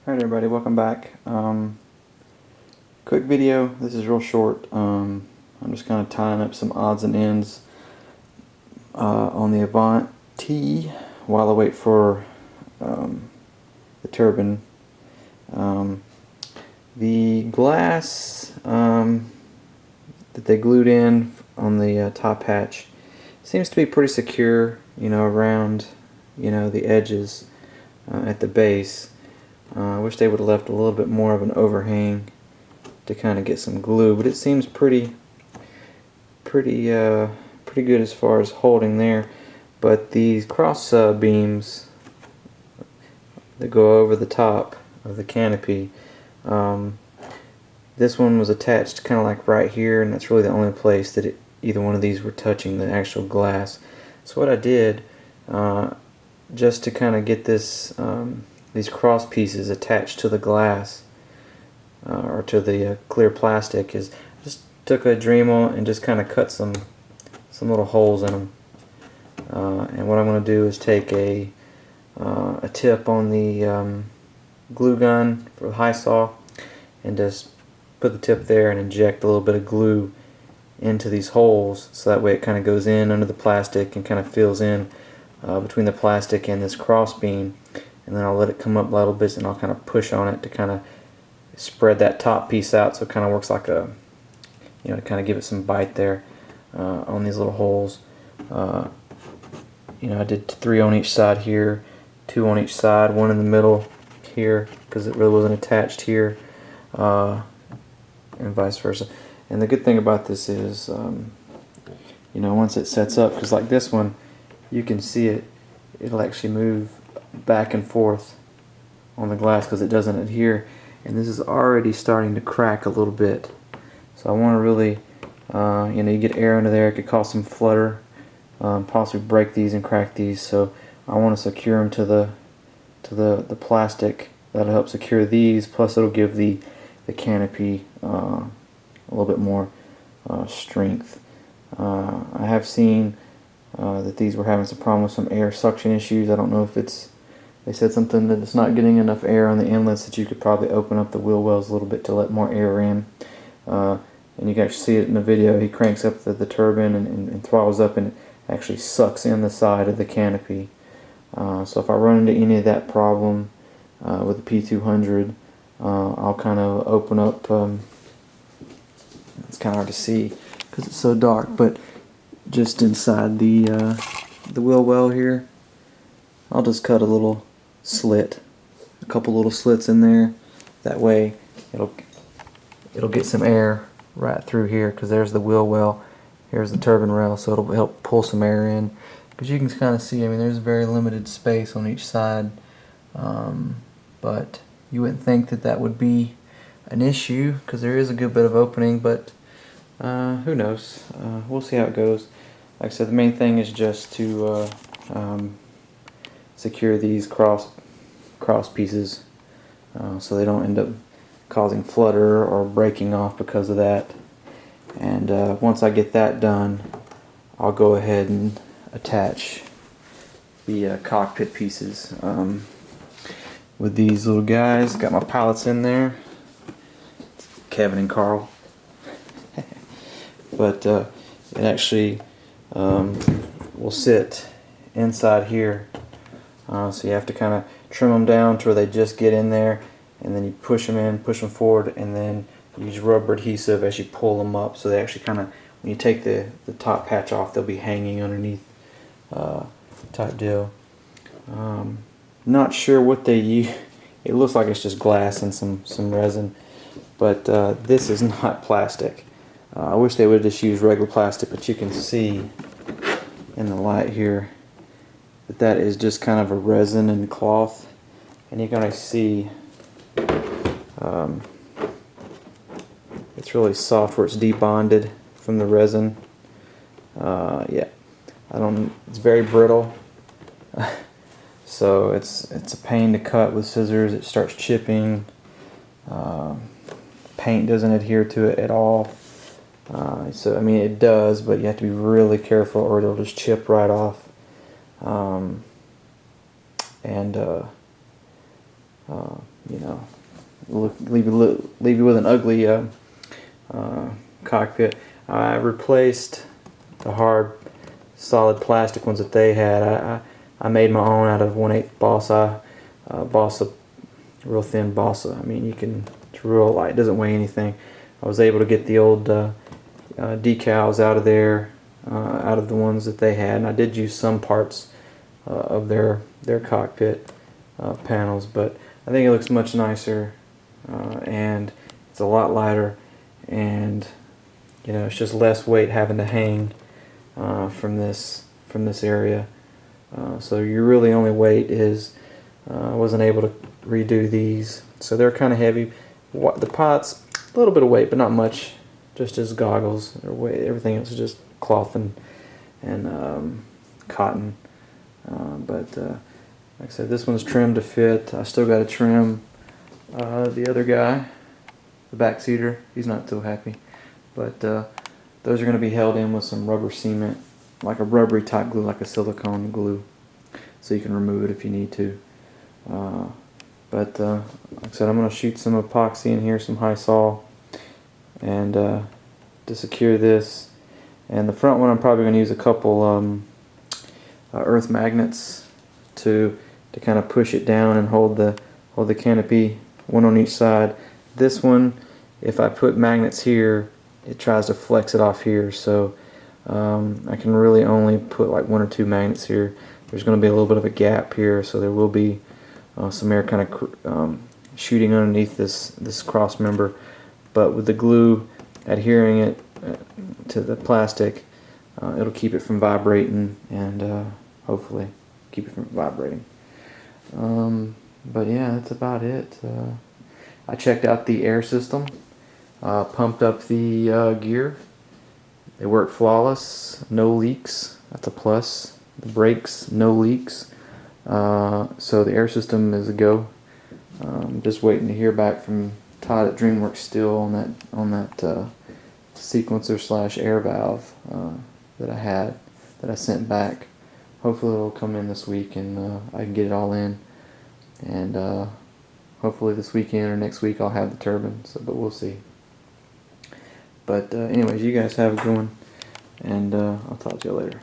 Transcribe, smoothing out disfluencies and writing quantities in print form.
Alright everybody, welcome back. Quick video, this is real short. I'm just kind of tying up some odds and ends on the Avanti while I wait for the turbine. The glass that they glued in on the top hatch seems to be pretty secure, around, the edges at the base. I wish they would have left a little bit more of an overhang to kind of get some glue, but it seems pretty good as far as holding there. But these cross beams that go over the top of the canopy, this one was attached kind of like right here, and that's really the only place that either one of these were touching the actual glass. So what I did, just to kind of get this these cross pieces attached to the glass or to the clear plastic, is just took a Dremel and just kind of cut some little holes in them. And what I'm going to do is take a tip on the glue gun for the high saw and just put the tip there and inject a little bit of glue into these holes, so that way it kind of goes in under the plastic and kind of fills in between the plastic and this cross beam. And then I'll let it come up a little bit, and I'll kind of push on it to kind of spread that top piece out, so it kind of works like a, to kind of give it some bite there on these little holes. I did 3 on each side here, 2 on each side, 1 in the middle here because it really wasn't attached here, and vice versa. And the good thing about this is, once it sets up, because like this one, you can see it'll actually move back and forth on the glass because it doesn't adhere, and this is already starting to crack a little bit. So I want to really, you get air under there, it could cause some flutter, possibly break these and crack these. So I want to secure them to the plastic. That'll help secure these, plus it'll give the canopy a little bit more strength. I have seen that these were having some problems with some air suction issues. I don't know if they said something that it's not getting enough air on the inlets, that you could probably open up the wheel wells a little bit to let more air in. And you can actually see it in the video. He cranks up the turbine and throttles up, and it actually sucks in the side of the canopy. So if I run into any of that problem with the P200, I'll kind of open up, it's kind of hard to see because it's so dark, but just inside the wheel well here, I'll just cut a little slit, a couple little slits in there. That way it'll get some air right through here, because there's the wheel well, here's the turbine rail, so it'll help pull some air in. Because you can kind of see, there's very limited space on each side, but you wouldn't think that would be an issue because there is a good bit of opening, but who knows? We'll see how it goes. Like I said, the main thing is just to secure these cross pieces so they don't end up causing flutter or breaking off because of that. And once I get that done, I'll go ahead and attach the cockpit pieces with these little guys. Got my pilots in there, Kevin and Carl. But it actually will sit inside here, so you have to kind of trim them down to where they just get in there, and then you push them in, push them forward, and then use rubber adhesive as you pull them up, so they actually kind of, when you take the top patch off, they'll be hanging underneath type deal. Not sure what they use. It looks like it's just glass and some resin, but this is not plastic. I wish they would just use regular plastic, but you can see in the light here that is just kind of a resin and cloth, and you're going to see it's really soft where it's debonded from the resin. Yeah, it's very brittle. So it's a pain to cut with scissors. It starts chipping. Paint doesn't adhere to it at all. So it does, but you have to be really careful or it'll just chip right off. you know, leave you with an ugly cockpit. I replaced the hard, solid plastic ones that they had. I made my own out of 1/8 balsa, real thin balsa. I mean, it's real light. It doesn't weigh anything. I was able to get the old decals out of there, out of the ones that they had, and I did use some parts of their cockpit panels, but I think it looks much nicer, and it's a lot lighter, and it's just less weight having to hang from this area. So your really only weight is I wasn't able to redo these, so they're kind of heavy. The pots, a little bit of weight, but not much. Just as goggles, everything else is just cloth and cotton. But like I said, this one's trimmed to fit. I still got to trim the other guy, the back seater. He's not too happy. But those are going to be held in with some rubber cement, like a rubbery type glue, like a silicone glue, so you can remove it if you need to. But like I said, I'm going to shoot some epoxy in here, some high sol, and to secure this. And the front one, I'm probably going to use a couple earth magnets to kind of push it down and hold the canopy, one on each side. This one, if I put magnets here, it tries to flex it off here, so I can really only put like 1 or 2 magnets here. There's going to be a little bit of a gap here, so there will be some air kind of shooting underneath this cross member, but with the glue adhering it to the plastic, it'll keep it from vibrating, and hopefully keep it from vibrating. But yeah, that's about it. I checked out the air system, pumped up the gear. They work flawless, no leaks. That's a plus. The brakes, no leaks. So the air system is a go. Just waiting to hear back from Todd at DreamWorks still on that sequencer / air valve that I sent back. Hopefully it'll come in this week, and I can get it all in, and hopefully this weekend or next week I'll have the turbine. But we'll see. But anyways, you guys have a good one, and I'll talk to you later.